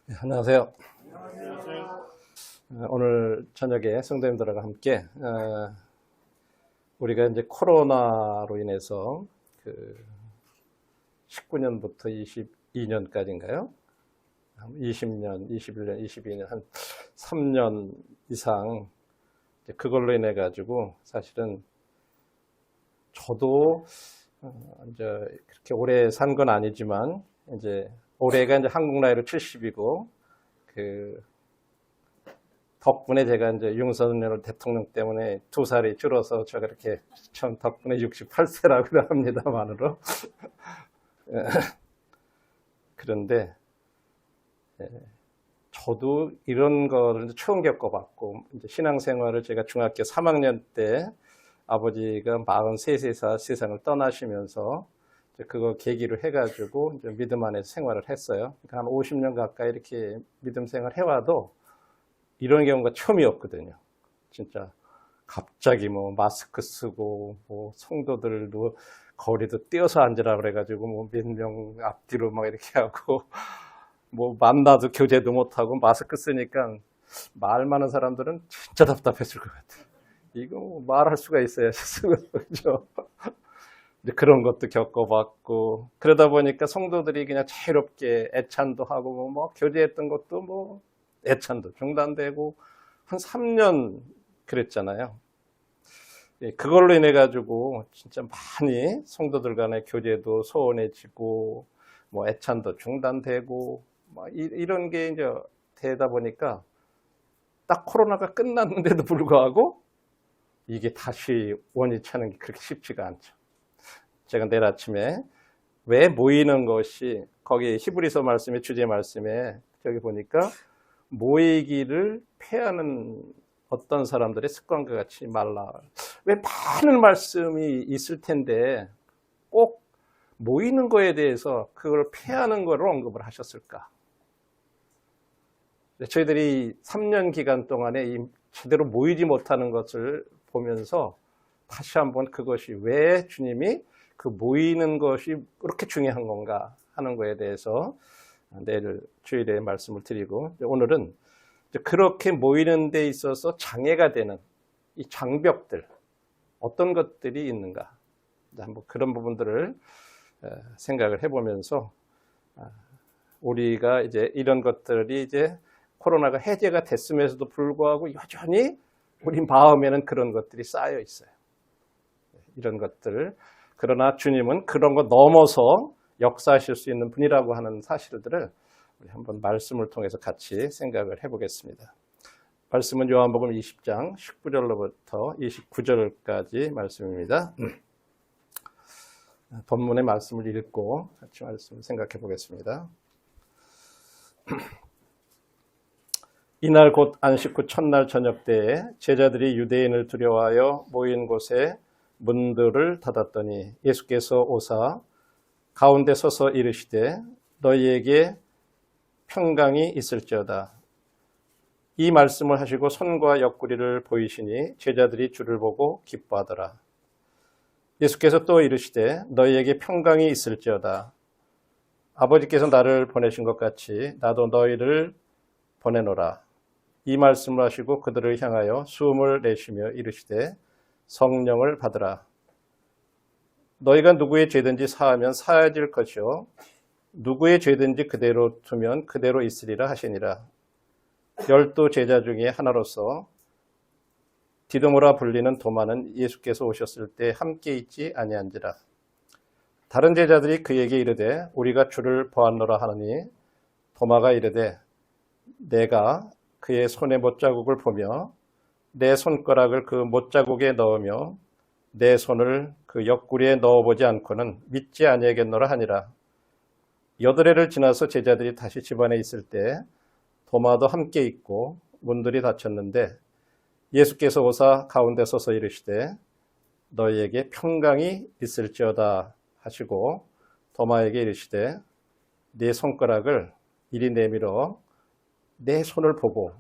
네, 안녕하세요. 오늘 저녁에 성도님들과 함께 우리가 이제 코로나로 인해서 그 19년부터 22년까지인가요? 20년, 21년, 22년 한 3년 이상 그걸로 인해 가지고 사실은 저도 이제 그렇게 오래 산 건 아니지만 이제 올해가 이제 한국 나이로 70이고 그 덕분에 제가 이제 윤석열 대통령 때문에 2살이 줄어서 제가 이렇게 참 덕분에 68세라고 합니다만으로 그런데 저도 이런 거를 처음 겪어봤고 이제 신앙생활을 제가 중학교 3학년 때 아버지가 43세에서 세상을 떠나시면서 그거 계기로 해가지고 이제 믿음 안에서 생활을 했어요. 그러니까 한 50년 가까이 이렇게 믿음 생활 해와도 이런 경우가 처음이었거든요. 진짜 갑자기 뭐 마스크 쓰고 뭐 성도들도 거리도 띄어서 앉으라 그래가지고 뭐 몇 명 앞뒤로 막 이렇게 하고 뭐 만나도 교제도 못하고 마스크 쓰니까 말 많은 사람들은 진짜 답답했을 것 같아요. 이거 뭐 말할 수가 있어야 쓰고 그죠? 그런 것도 겪어봤고 그러다 보니까 성도들이 그냥 자유롭게 애찬도 하고 뭐 교제했던 것도 뭐 애찬도 중단되고 한 3년 그랬잖아요. 그걸로 인해 가지고 진짜 많이 성도들 간의 교제도 소원해지고 뭐 애찬도 중단되고 뭐 이런 게 이제 되다 보니까 딱 코로나가 끝났는데도 불구하고 이게 다시 원이 차는 게 그렇게 쉽지가 않죠. 제가 내일 아침에 왜 모이는 것이 거기 히브리서 말씀의 주제 말씀에 저기 보니까 모이기를 패하는 어떤 사람들의 습관과 같이 말라. 왜 많은 말씀이 있을 텐데 꼭 모이는 거에 대해서 그걸 패하는 거를 언급을 하셨을까? 저희들이 3년 기간 동안에 제대로 모이지 못하는 것을 보면서 다시 한번 그것이 왜 주님이 그 모이는 것이 그렇게 중요한 건가 하는 거에 대해서 내일 주일에 말씀을 드리고 오늘은 그렇게 모이는 데 있어서 장애가 되는 이 장벽들 어떤 것들이 있는가 한번 그런 부분들을 생각을 해보면서 우리가 이제 이런 것들이 이제 코로나가 해제가 됐음에도 불구하고 여전히 우리 마음에는 그런 것들이 쌓여 있어요. 이런 것들 그러나 주님은 그런 거 넘어서 역사하실 수 있는 분이라고 하는 사실들을 우리 한번 말씀을 통해서 같이 생각을 해보겠습니다. 말씀은 요한복음 20장 19절로부터 29절까지 말씀입니다. 본문의 말씀을 읽고 같이 말씀을 생각해 보겠습니다. 이날 곧 안식 후 첫날 저녁 때에 제자들이 유대인을 두려워하여 모인 곳에 문들을 닫았더니 예수께서 오사 가운데 서서 이르시되 너희에게 평강이 있을지어다. 이 말씀을 하시고 손과 옆구리를 보이시니 제자들이 주를 보고 기뻐하더라. 예수께서 또 이르시되 너희에게 평강이 있을지어다. 아버지께서 나를 보내신 것 같이 나도 너희를 보내노라. 이 말씀을 하시고 그들을 향하여 숨을 내쉬며 이르시되 성령을 받으라. 너희가 누구의 죄든지 사하면 사해질 것이요 누구의 죄든지 그대로 두면 그대로 있으리라 하시니라. 12 제자 중에 하나로서 디도모라 불리는 도마는 예수께서 오셨을 때 함께 있지 아니한지라. 다른 제자들이 그에게 이르되 우리가 주를 보았노라 하느니 도마가 이르되 내가 그의 손의 못자국을 보며 내 손가락을 그 못자국에 넣으며 내 손을 그 옆구리에 넣어보지 않고는 믿지 아니하겠노라 하니라. 8해를 지나서 제자들이 다시 집안에 있을 때 도마도 함께 있고 문들이 닫혔는데 예수께서 오사 가운데 서서 이르시되 너희에게 평강이 있을지어다 하시고 도마에게 이르시되 네 손가락을 이리 내밀어 내 손을 보고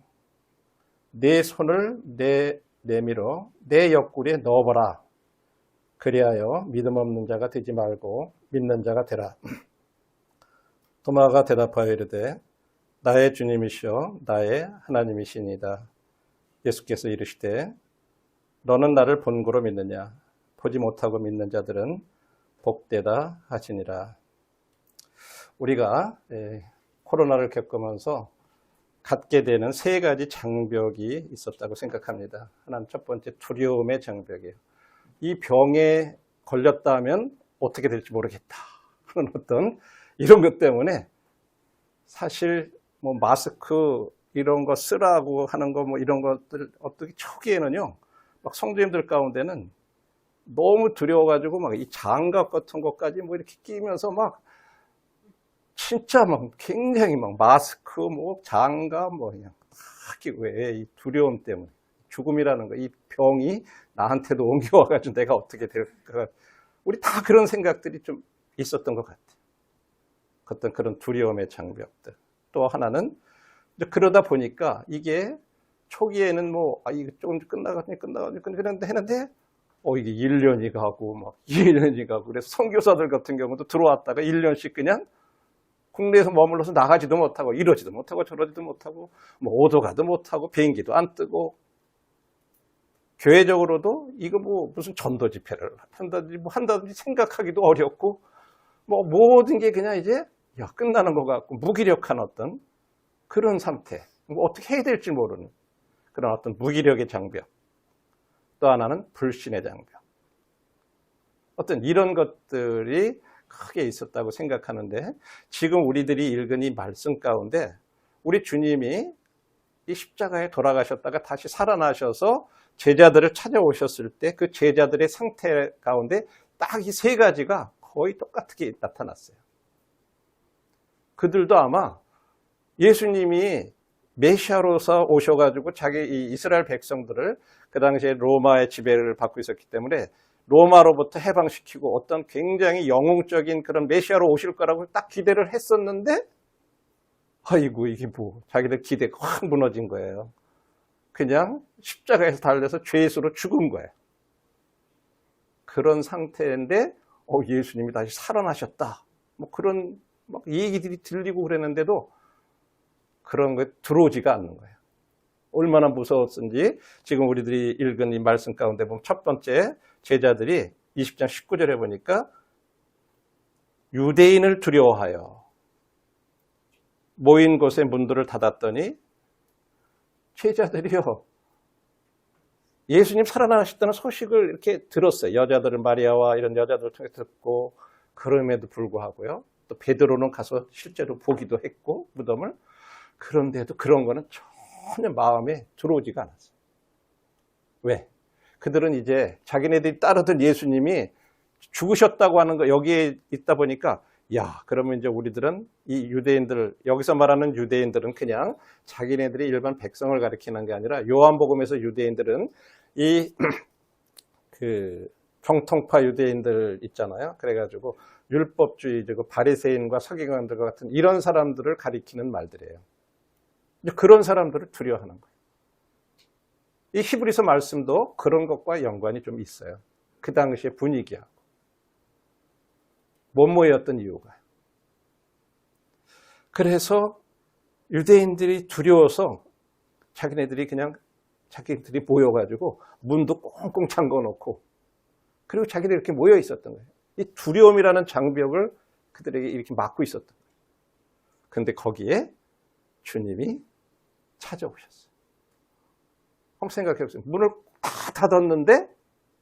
내 손을 내밀어 내 옆구리에 넣어보라. 그리하여 믿음 없는 자가 되지 말고 믿는 자가 되라. 도마가 대답하여 이르되 나의 주님이시여 나의 하나님이시니이다. 예수께서 이르시되 너는 나를 본고로 믿느냐? 보지 못하고 믿는 자들은 복되다 하시니라. 우리가 코로나를 겪으면서 갖게 되는 세 가지 장벽이 있었다고 생각합니다. 하나는 첫 번째 두려움의 장벽이에요. 이 병에 걸렸다면 어떻게 될지 모르겠다 하는 어떤 이런 것 때문에 사실 뭐 마스크 이런 거 쓰라고 하는 거 뭐 이런 것들 어떻게 초기에는요 막 성도님들 가운데는 너무 두려워가지고 막 이 장갑 같은 것까지 뭐 이렇게 끼면서 막 진짜 막 굉장히 막 마스크 뭐 장갑 뭐 그냥 다 끼고 왜 이 두려움 때문에 죽음이라는 거 이 병이 나한테도 옮겨와가지고 내가 어떻게 될까 우리 다 그런 생각들이 좀 있었던 것 같아요. 어떤 그런 두려움의 장벽들. 또 하나는 그러다 보니까 이게 초기에는 뭐 이거 조금 끝나가니 그런데 했는데 이게 1년이 가고 막 2년이 가고 그래서 선교사들 같은 경우도 들어왔다가 1년씩 그냥 국내에서 머물러서 나가지도 못하고 이러지도 못하고 저러지도 못하고 뭐 오도 가도 못하고 비행기도 안 뜨고 교회적으로도 이거 뭐 무슨 전도 집회를 한다든지 생각하기도 어렵고 뭐 모든 게 그냥 이제 끝나는 것 같고 무기력한 어떤 그런 상태 뭐 어떻게 해야 될지 모르는 그런 어떤 무기력의 장벽 또 하나는 불신의 장벽 어떤 이런 것들이 크게 있었다고 생각하는데 지금 우리들이 읽은 이 말씀 가운데 우리 주님이 이 십자가에 돌아가셨다가 다시 살아나셔서 제자들을 찾아오셨을 때 그 제자들의 상태 가운데 딱 이 세 가지가 거의 똑같게 나타났어요. 그들도 아마 예수님이 메시아로서 오셔가지고 자기 이 이스라엘 백성들을 그 당시에 로마의 지배를 받고 있었기 때문에 로마로부터 해방시키고 어떤 굉장히 영웅적인 그런 메시아로 오실 거라고 딱 기대를 했었는데 아이고 이게 뭐 자기들 기대가 확 무너진 거예요. 그냥 십자가에서 달려서 죄수로 죽은 거예요. 그런 상태인데 예수님이 다시 살아나셨다. 뭐 그런 막 얘기들이 들리고 그랬는데도 그런 게 들어오지가 않는 거예요. 얼마나 무서웠는지 지금 우리들이 읽은 이 말씀 가운데 보면 첫 번째 제자들이 20장 19절에 보니까 유대인을 두려워하여 모인 곳에 문들을 닫았더니 제자들이요 예수님 살아나셨다는 소식을 이렇게 들었어요. 여자들은 마리아와 이런 여자들을 통해 듣고 그럼에도 불구하고요. 또 베드로는 가서 실제로 보기도 했고 무덤을 그런데도 그런 거는 전혀 마음에 들어오지가 않았어요. 왜? 그들은 이제 자기네들이 따르던 예수님이 죽으셨다고 하는 거 여기에 있다 보니까 그러면 이제 우리들은 이 유대인들 여기서 말하는 유대인들은 그냥 자기네들이 일반 백성을 가리키는 게 아니라 요한복음에서 유대인들은 이 그 정통파 유대인들 있잖아요. 그래가지고 율법주의적이고 바리새인과 서기관들과 같은 이런 사람들을 가리키는 말들이에요. 그런 사람들을 두려워하는 거예요. 이 히브리서 말씀도 그런 것과 연관이 좀 있어요. 그 당시의 분위기하고. 못 모였던 이유가. 그래서 유대인들이 두려워서 자기네들이 모여가지고 문도 꽁꽁 잠궈놓고 그리고 자기들이 이렇게 모여 있었던 거예요. 이 두려움이라는 장벽을 그들에게 이렇게 막고 있었던 거예요. 그런데 거기에 주님이 찾아오셨어요. 한번 생각해 보세요. 문을 다 닫았는데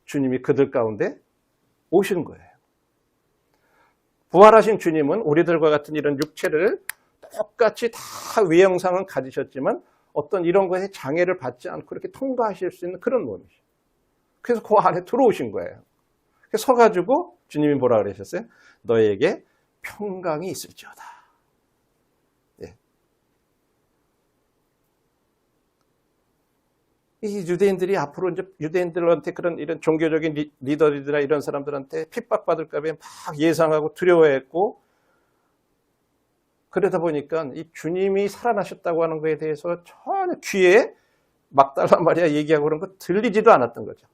주님이 그들 가운데 오신 거예요. 부활하신 주님은 우리들과 같은 이런 육체를 똑같이 다 외형상은 가지셨지만 어떤 이런 것에 장애를 받지 않고 이렇게 통과하실 수 있는 그런 몸이죠. 그래서 그 안에 들어오신 거예요. 그래서 서가지고 주님이 뭐라 그러셨어요? 너에게 평강이 있을지어다. 이 유대인들이 앞으로 이제 유대인들한테 그런 이런 종교적인 리더들이나 이런 사람들한테 핍박받을까 봐 막 예상하고 두려워했고 그러다 보니까 이 주님이 살아나셨다고 하는 것에 대해서 전혀 귀에 막달라 마리아 얘기하고 그런 거 들리지도 않았던 거죠.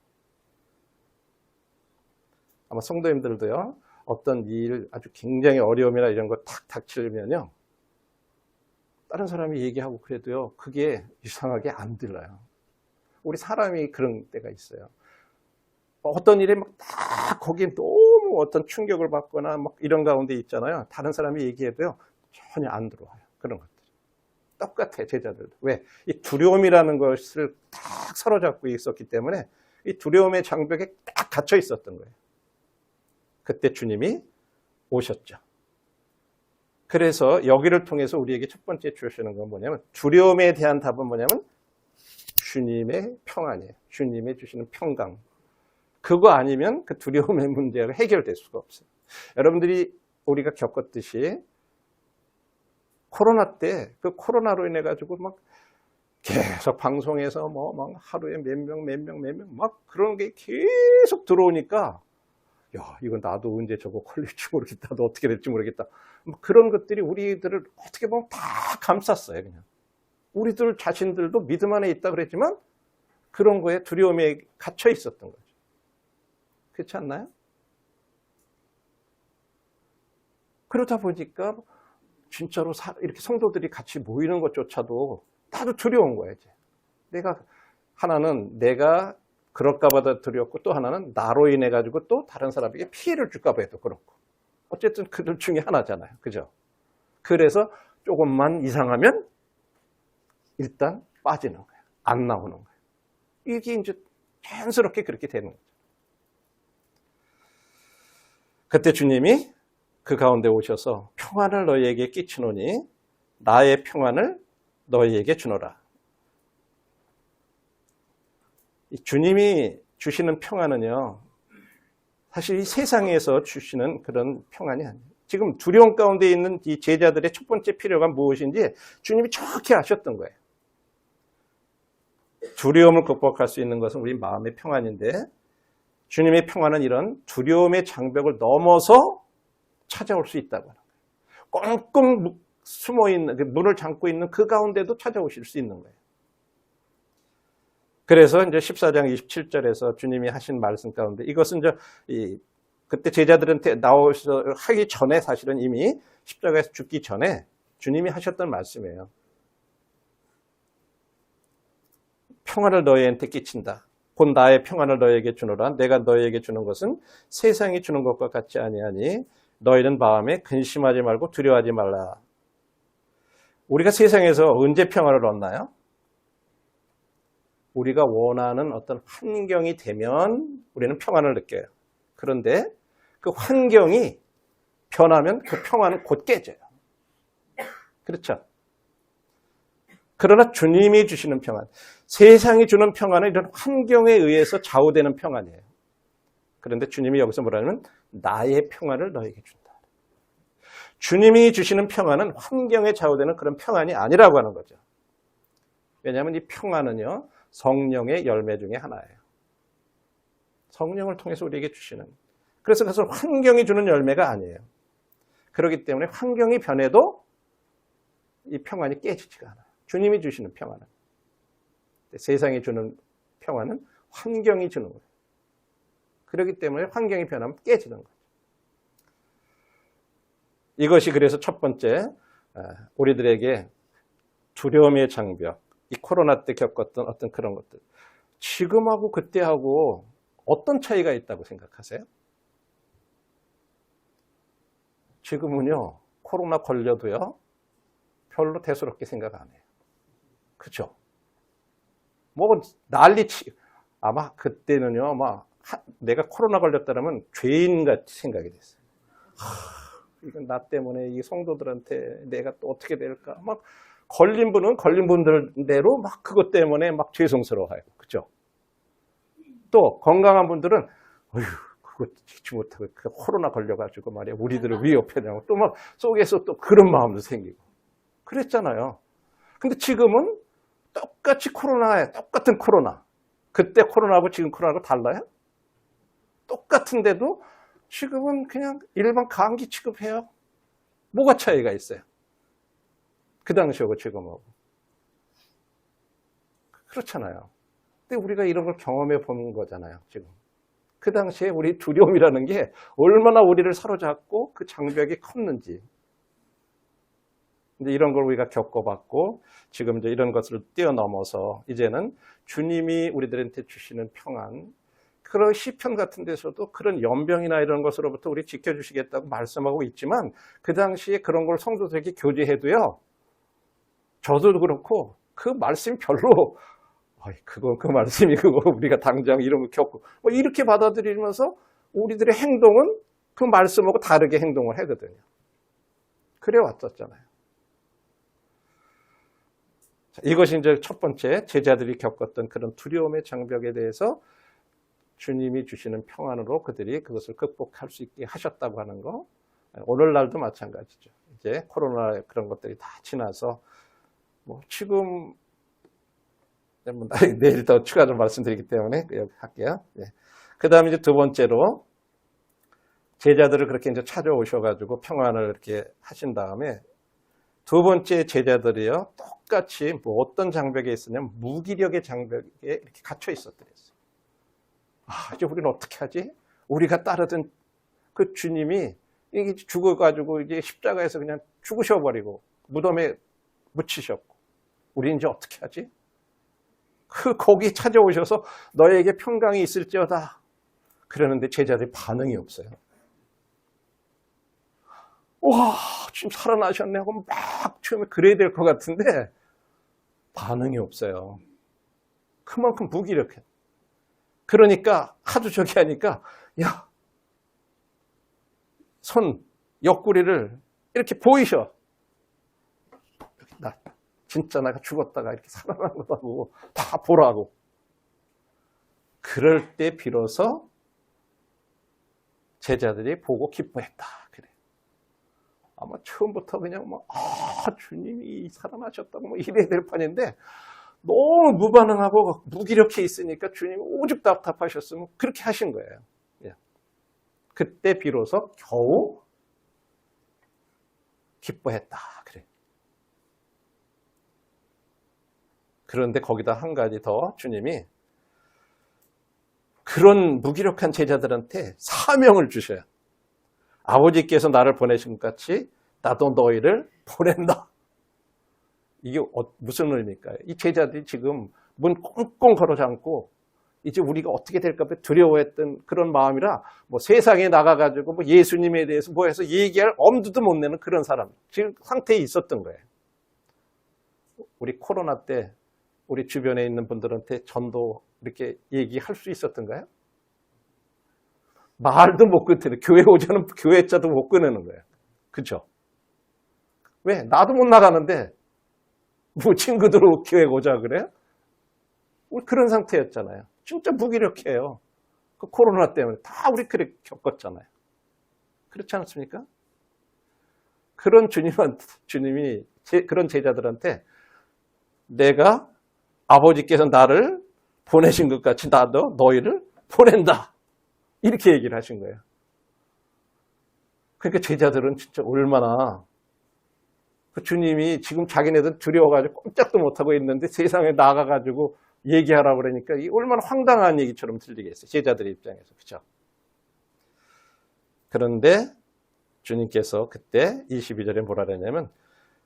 아마 성도님들도요, 어떤 일 아주 굉장히 어려움이나 이런 거 탁 닥치면요, 다른 사람이 얘기하고 그래도요, 그게 이상하게 안 들려요. 우리 사람이 그런 때가 있어요. 어떤 일에 막 딱 거기에 너무 어떤 충격을 받거나 막 이런 가운데 있잖아요. 다른 사람이 얘기해도요, 전혀 안 들어와요. 그런 것들. 똑같아, 제자들도. 왜? 이 두려움이라는 것을 딱 사로잡고 있었기 때문에 이 두려움의 장벽에 딱 갇혀 있었던 거예요. 그때 주님이 오셨죠. 그래서 여기를 통해서 우리에게 첫 번째 주시는 건 뭐냐면, 두려움에 대한 답은 뭐냐면 주님의 평안이에요. 주님이 주시는 평강. 그거 아니면 그 두려움의 문제가 해결될 수가 없어요. 여러분들이 우리가 겪었듯이 코로나 때 그 코로나로 인해 가지고 막 계속 방송에서 뭐 막 하루에 몇 명 막 그런 게 계속 들어오니까, 야, 이건 나도 언제 저거 걸릴지 모르겠다. 나도 어떻게 될지 모르겠다. 뭐 그런 것들이 우리들을 어떻게 보면 다 감쌌어요, 그냥. 우리들 자신들도 믿음 안에 있다 그랬지만 그런 거에 두려움에 갇혀 있었던 거죠. 그렇지 않나요? 그러다 보니까 진짜로 이렇게 성도들이 같이 모이는 것조차도 나도 두려운 거예요, 이제. 하나는 내가 그럴까 봐도 두렵고, 또 하나는 나로 인해 가지고 또 다른 사람에게 피해를 줄까 봐도 그렇고. 어쨌든 그들 중에 하나잖아요. 그죠? 그래서 조금만 이상하면 일단 빠지는 거예요. 안 나오는 거예요. 이게 이제 자연스럽게 그렇게 되는 거죠. 그때 주님이 그 가운데 오셔서 평안을 너희에게 끼치노니 나의 평안을 너희에게 주노라. 주님이 주시는 평안은요, 사실 이 세상에서 주시는 그런 평안이 아니에요. 지금 두려움 가운데 있는 이 제자들의 첫 번째 필요가 무엇인지 주님이 정확히 아셨던 거예요. 두려움을 극복할 수 있는 것은 우리 마음의 평안인데, 주님의 평안은 이런 두려움의 장벽을 넘어서 찾아올 수 있다고 하는 거예요. 꽁꽁 숨어있는, 문을 잠고 있는 그 가운데도 찾아오실 수 있는 거예요. 그래서 이제 14장 27절에서 주님이 하신 말씀 가운데, 이것은 그때 제자들한테 나오셔서 하기 전에 사실은 이미 십자가에서 죽기 전에 주님이 하셨던 말씀이에요. 평안을 너희한테 끼친다. 곧 나의 평안을 너희에게 주노라. 내가 너희에게 주는 것은 세상이 주는 것과 같지 아니하니 너희는 마음에 근심하지 말고 두려워하지 말라. 우리가 세상에서 언제 평안을 얻나요? 우리가 원하는 어떤 환경이 되면 우리는 평안을 느껴요. 그런데 그 환경이 변하면 그 평안은 곧 깨져요. 그렇죠? 그러나 주님이 주시는 평안, 세상이 주는 평안은 이런 환경에 의해서 좌우되는 평안이에요. 그런데 주님이 여기서 뭐라냐면 나의 평안을 너에게 준다. 주님이 주시는 평안은 환경에 좌우되는 그런 평안이 아니라고 하는 거죠. 왜냐하면 이 평안은요, 성령의 열매 중에 하나예요. 성령을 통해서 우리에게 주시는. 그래서 그것은 환경이 주는 열매가 아니에요. 그렇기 때문에 환경이 변해도 이 평안이 깨지지가 않아요. 주님이 주시는 평안은. 세상이 주는 평안은 환경이 주는 거예요. 그렇기 때문에 환경이 변하면 깨지는 거죠. 이것이 그래서 첫 번째, 우리들에게 두려움의 장벽, 이 코로나 때 겪었던 어떤 그런 것들. 지금하고 그때하고 어떤 차이가 있다고 생각하세요? 지금은요, 코로나 걸려도요, 별로 대수롭게 생각 안 해요. 그죠? 뭐, 아마 그때는요, 내가 코로나 걸렸다면 죄인같이 생각이 됐어요. 이건 나 때문에 이 성도들한테 내가 또 어떻게 될까? 걸린 분은 걸린 분들대로 그것 때문에 죄송스러워해요. 그죠? 또 건강한 분들은 어휴, 그거 지지 못하고 코로나 걸려가지고 말이야 우리들을 위협하냐고 또 속에서 또 그런 마음도 생기고 그랬잖아요. 근데 지금은 똑같이 똑같은 코로나. 그때 코로나하고 지금 코로나하고 달라요? 똑같은데도 지금은 그냥 일반 감기 취급해요. 뭐가 차이가 있어요? 그 당시하고 지금하고. 그렇잖아요. 근데 우리가 이런 걸 경험해 본 거잖아요, 지금. 그 당시에 우리 두려움이라는 게 얼마나 우리를 사로잡고 그 장벽이 컸는지. 이제 이런 걸 우리가 겪어봤고 지금 이제 이런 것을 뛰어넘어서 이제는 주님이 우리들한테 주시는 평안, 그런 시편 같은 데서도 그런 연병이나 이런 것으로부터 우리 지켜주시겠다고 말씀하고 있지만 그 당시에 그런 걸 성도들에게 교제해도요, 저도 그렇고 그 말씀이 별로 그건 그 말씀이 그거 우리가 당장 이런 거 겪고 뭐 이렇게 받아들이면서 우리들의 행동은 그 말씀하고 다르게 행동을 하거든요. 그래 왔었잖아요. 자, 이것이 이제 첫 번째 제자들이 겪었던 그런 두려움의 장벽에 대해서 주님이 주시는 평안으로 그들이 그것을 극복할 수 있게 하셨다고 하는 거. 오늘날도 마찬가지죠. 이제 코로나 그런 것들이 다 지나서 뭐 지금 내일 더 추가로 말씀드리기 때문에 여기 할게요. 네. 그 다음에 이제 두 번째로 제자들을 그렇게 이제 찾아오셔가지고 평안을 이렇게 하신 다음에 두 번째 제자들이요, 똑같이 뭐 어떤 장벽에 있었냐면 무기력의 장벽에 이렇게 갇혀 있었더랬어요. 이제 우리는 어떻게 하지? 우리가 따르던 그 주님이 이게 죽어가지고 이제 십자가에서 그냥 죽으셔버리고 무덤에 묻히셨고, 우리 이제 어떻게 하지? 거기 찾아오셔서 너에게 평강이 있을지어다. 그러는데 제자들이 반응이 없어요. 와, 지금 살아나셨네 하고 막 처음에 그래야 될 것 같은데 반응이 없어요. 그만큼 무기력해. 그러니까 하도 저기 하니까 야, 손 옆구리를 이렇게 보이셔. 나 진짜 내가 죽었다가 이렇게 살아난 거라고 다 보라고. 그럴 때 비로소 제자들이 보고 기뻐했다. 그래. 아마 처음부터 그냥 주님이 살아나셨다고 이래야 될 판인데 너무 무반응하고 무기력해 있으니까 주님이 오죽 답답하셨으면 그렇게 하신 거예요. 그때 비로소 겨우 기뻐했다. 그래. 그런데 거기다 한 가지 더 주님이 그런 무기력한 제자들한테 사명을 주셔요. 아버지께서 나를 보내신 것 같이 나도 너희를 보낸다. 이게 무슨 의미일까요? 이 제자들이 지금 문 꽁꽁 걸어 잠고 이제 우리가 어떻게 될까 봐 두려워했던 그런 마음이라 뭐 세상에 나가가지고 뭐 예수님에 대해서 뭐 해서 얘기할 엄두도 못 내는 그런 사람 지금 상태에 있었던 거예요. 우리 코로나 때 우리 주변에 있는 분들한테 전도 이렇게 얘기할 수 있었던가요? 말도 못 끊는, 교회 오자는 교회자도 못 끊는 거예요. 그죠? 왜? 나도 못 나가는데 뭐 친구들 교회 오자 그래요? 우리 그런 상태였잖아요. 진짜 무기력해요. 그 코로나 때문에 다 우리 그렇게 겪었잖아요. 그렇지 않습니까? 그런 주님이 그런 제자들한테 내가 아버지께서 나를 보내신 것 같이 나도 너희를 보낸다. 이렇게 얘기를 하신 거예요. 그러니까 제자들은 진짜 얼마나 그 주님이 지금 자기네들 두려워가지고 꼼짝도 못하고 있는데 세상에 나가가지고 얘기하라고 그러니까 이 얼마나 황당한 얘기처럼 들리겠어요. 제자들의 입장에서. 그렇죠? 그런데 주님께서 그때 22절에 뭐라 그러냐면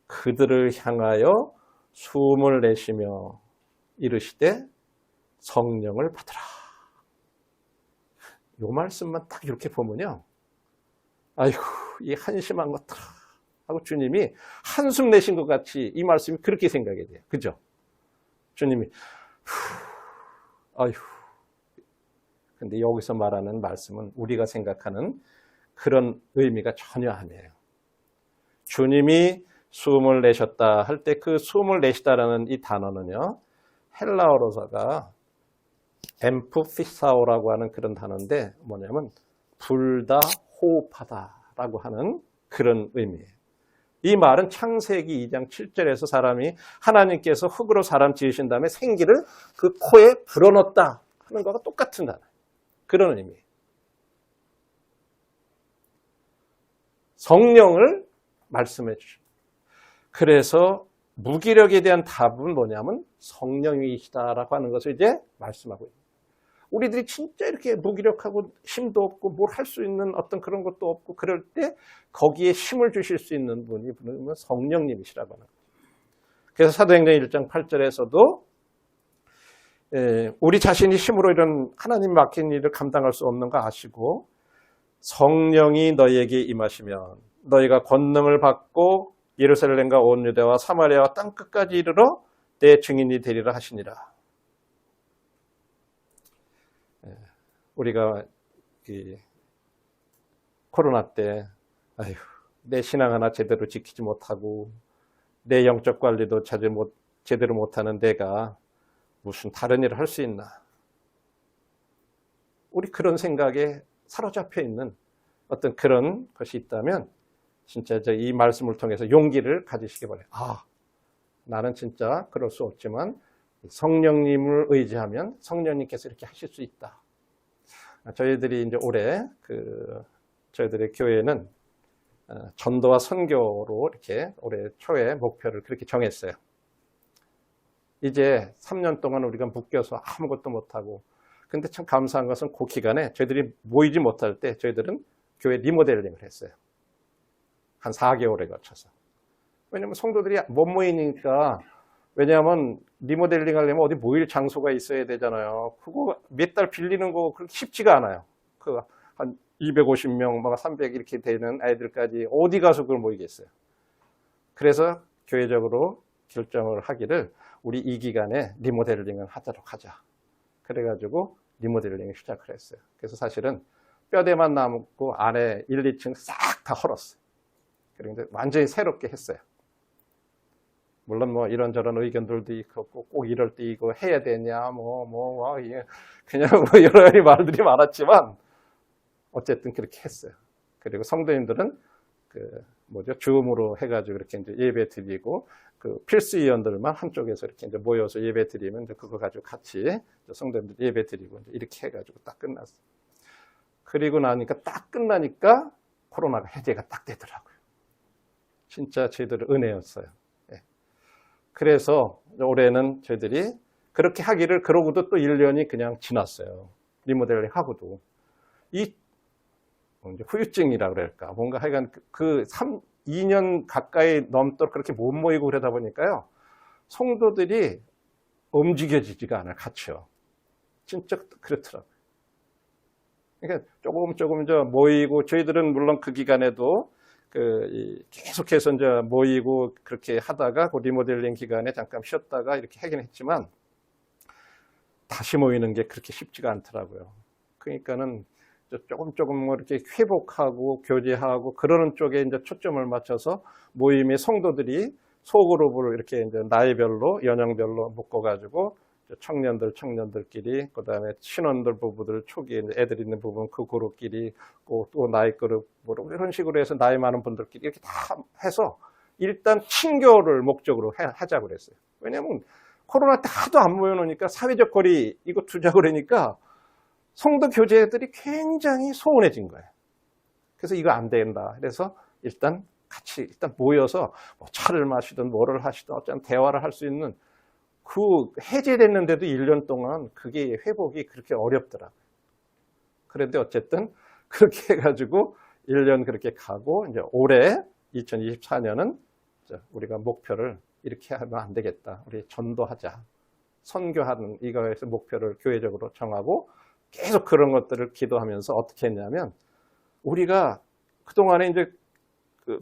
그들을 향하여 숨을 내쉬며 이르시되 성령을 받으라. 이 말씀만 딱 이렇게 보면요. 아이고, 이 한심한 것들 하고 주님이 한숨 내신 것 같이 이 말씀이 그렇게 생각이 돼요. 그죠? 주님이 아휴. 근데 여기서 말하는 말씀은 우리가 생각하는 그런 의미가 전혀 아니에요. 주님이 숨을 내셨다 할 때 그 숨을 내시다라는 이 단어는요. 헬라어로서가 엠프피사오라고 하는 그런 단어인데 뭐냐면 불다 호흡하다라고 하는 그런 의미예요. 이 말은 창세기 2장 7절에서 사람이 하나님께서 흙으로 사람 지으신 다음에 생기를 그 코에 불어넣었다 하는 것과 똑같은 단어예요. 그런 의미예요. 성령을 말씀해 주십니다. 그래서 무기력에 대한 답은 뭐냐면 성령이시다라고 하는 것을 이제 말씀하고 있습니다. 우리들이 진짜 이렇게 무기력하고 힘도 없고 뭘 할 수 있는 어떤 그런 것도 없고 그럴 때 거기에 힘을 주실 수 있는 분이 성령님이시라고 하는 거예요. 그래서 사도행전 1장 8절에서도 우리 자신이 힘으로 이런 하나님 맡긴 일을 감당할 수 없는 거 아시고 성령이 너희에게 임하시면 너희가 권능을 받고 예루살렘과 온 유대와 사마리아와 땅 끝까지 이르러 내 증인이 되리라 하시니라. 우리가 코로나 때 내 신앙 하나 제대로 지키지 못하고 내 영적 관리도 제대로 못하는 내가 무슨 다른 일을 할 수 있나. 우리 그런 생각에 사로잡혀 있는 어떤 그런 것이 있다면 진짜 이 말씀을 통해서 용기를 가지시기 바래요. 나는 진짜 그럴 수 없지만 성령님을 의지하면 성령님께서 이렇게 하실 수 있다. 저희들이 이제 올해 저희들의 교회는 전도와 선교로 이렇게 올해 초에 목표를 그렇게 정했어요. 이제 3년 동안 우리가 묶여서 아무것도 못하고 근데 참 감사한 것은 그 기간에 저희들이 모이지 못할 때 저희들은 교회 리모델링을 했어요. 한 4개월에 걸쳐서. 왜냐하면 성도들이 못 모이니까 왜냐하면 리모델링 하려면 어디 모일 장소가 있어야 되잖아요. 그거 몇 달 빌리는 거 그렇게 쉽지가 않아요. 한 250명, 막 300 이렇게 되는 아이들까지 어디 가서 그걸 모이겠어요. 그래서 교회적으로 결정을 하기를 우리 이 기간에 리모델링을 하도록 하자. 그래가지고 리모델링을 시작을 했어요. 그래서 사실은 뼈대만 남고 안에 1, 2층 싹 다 헐었어요. 그런데 완전히 새롭게 했어요. 물론 뭐 이런저런 의견들도 있고 꼭 이럴 때 이거 해야 되냐 그냥 여러 가지 말들이 많았지만 어쨌든 그렇게 했어요. 그리고 성도님들은 줌으로 해가지고 이렇게 이제 예배 드리고 필수위원들만 한쪽에서 이렇게 이제 모여서 예배 드리면 이제 그거 가지고 같이 성도님들 예배 드리고 이제 이렇게 해가지고 딱 끝났어요. 그리고 나니까 딱 끝나니까 코로나가 해제가 딱 되더라고요. 진짜 저희들의 은혜였어요. 그래서 올해는 저희들이 그렇게 하기를 그러고도 또 1년이 그냥 지났어요. 리모델링 하고도. 후유증이라 그럴까. 뭔가 하여간 2년 가까이 넘도록 그렇게 못 모이고 그러다 보니까요. 성도들이 움직여지지가 않아요. 같이요. 진짜 그렇더라고요. 그러니까 조금 모이고 저희들은 물론 그 기간에도 계속해서 이제 모이고 그렇게 하다가 그 리모델링 기간에 잠깐 쉬었다가 이렇게 하긴 했지만 다시 모이는 게 그렇게 쉽지가 않더라고요. 그러니까는 조금 이렇게 회복하고 교제하고 그러는 쪽에 이제 초점을 맞춰서 모임의 성도들이 소그룹으로 이렇게 이제 나이별로 연령별로 묶어가지고 청년들끼리 그다음에 신혼들 부부들 초기에 이제 애들 있는 부분 그 그룹끼리 또 나이 그룹으로 이런 식으로 해서 나이 많은 분들끼리 이렇게 다 해서 일단 친교를 목적으로 하자고 그랬어요. 왜냐하면 코로나 때 하도 안 모여놓으니까 사회적 거리 이거 두자고 그러니까 성도 교제들이 굉장히 소원해진 거예요. 그래서 이거 안 된다. 그래서 일단 같이 모여서 뭐 차를 마시든 뭐를 하시든 어쩌면 대화를 할 수 있는 해제됐는데도 1년 동안 그게 회복이 그렇게 어렵더라고요. 그런데 어쨌든 그렇게 해가지고 1년 그렇게 가고 이제 올해 2024년은 우리가 목표를 이렇게 하면 안 되겠다. 우리 전도하자. 선교하는 이거에서 목표를 교회적으로 정하고 계속 그런 것들을 기도하면서 어떻게 했냐면 우리가 그동안에 이제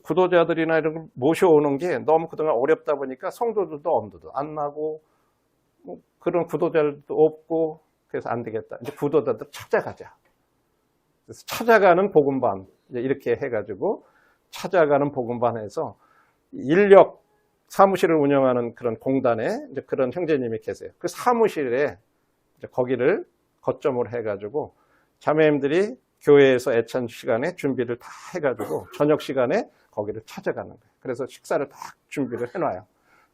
구도자들이나 이런 걸 모셔오는 게 너무 그동안 어렵다 보니까 성도들도 엄두도 안 나고 그런 구도자들도 없고 그래서 안 되겠다. 이제 구도자들 찾아가자. 그래서 찾아가는 복음반 이렇게 해가지고 찾아가는 복음반에서 인력 사무실을 운영하는 그런 공단에 이제 그런 형제님이 계세요. 그 사무실에 이제 거기를 거점으로 해가지고 자매님들이 교회에서 애찬 시간에 준비를 다 해가지고 저녁 시간에 거기를 찾아가는 거예요. 그래서 식사를 다 준비를 해놔요.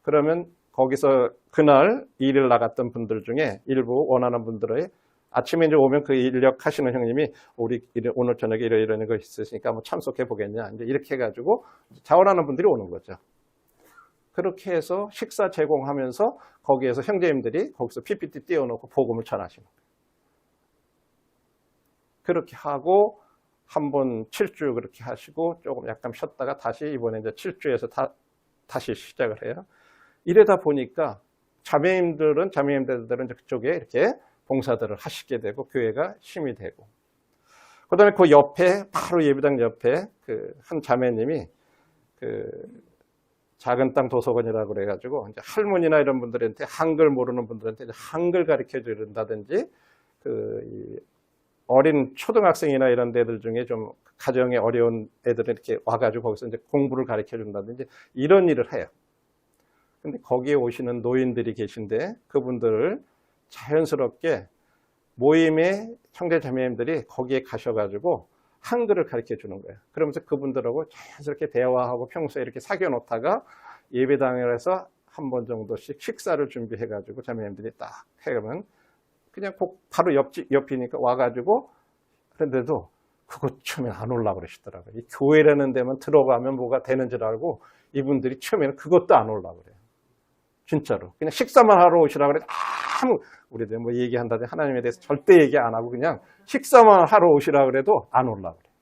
그러면 거기서 그날 일을 나갔던 분들 중에 일부 원하는 분들의 아침에 이제 오면 그 인력 하시는 형님이 우리 오늘 저녁에 이런 거 있으시니까 한번 참석해 보겠냐. 이제 이렇게 해가지고 자원하는 분들이 오는 거죠. 그렇게 해서 식사 제공하면서 거기에서 형제님들이 거기서 PPT 띄워놓고 복음을 전하시는 거예요. 그렇게 하고 한 번 7주 그렇게 하시고 조금 약간 쉬었다가 다시 이번에 이제 7주에서 다시 시작을 해요. 이러다 보니까 자매님들은 그쪽에 이렇게 봉사들을 하시게 되고 교회가 힘이 되고, 그다음에 그 옆에 바로 예배당 옆에 그 한 자매님이 그 작은 땅 도서관이라고 그래가지고 이제 할머니나 이런 분들한테 한글 모르는 분들한테 한글 가르쳐 준다든지 그 어린 초등학생이나 이런 데들 중에 좀 가정이 어려운 애들은 이렇게 와가지고 거기서 이제 공부를 가르쳐 준다든지 이런 일을 해요. 근데 거기에 오시는 노인들이 계신데 그분들을 자연스럽게 모임의 형제 자매님들이 거기에 가셔가지고 한글을 가르쳐 주는 거예요. 그러면서 그분들하고 자연스럽게 대화하고 평소에 이렇게 사귀어 놓다가 예배당에서 한 번 정도씩 식사를 준비해가지고 자매님들이 딱 해가면 그냥 바로 옆이니까 와가지고, 그런데도 그거 처음엔 안 올라고 그러시더라고요. 이 교회라는 데만 들어가면 뭐가 되는 줄 알고 이분들이 처음에는 그것도 안 올라고 그래요. 진짜로. 그냥 식사만 하러 오시라고 그래요. 우리들 뭐 얘기한다든지 하나님에 대해서 절대 얘기 안 하고 그냥 식사만 하러 오시라고 그래도 안 올라고 그래요.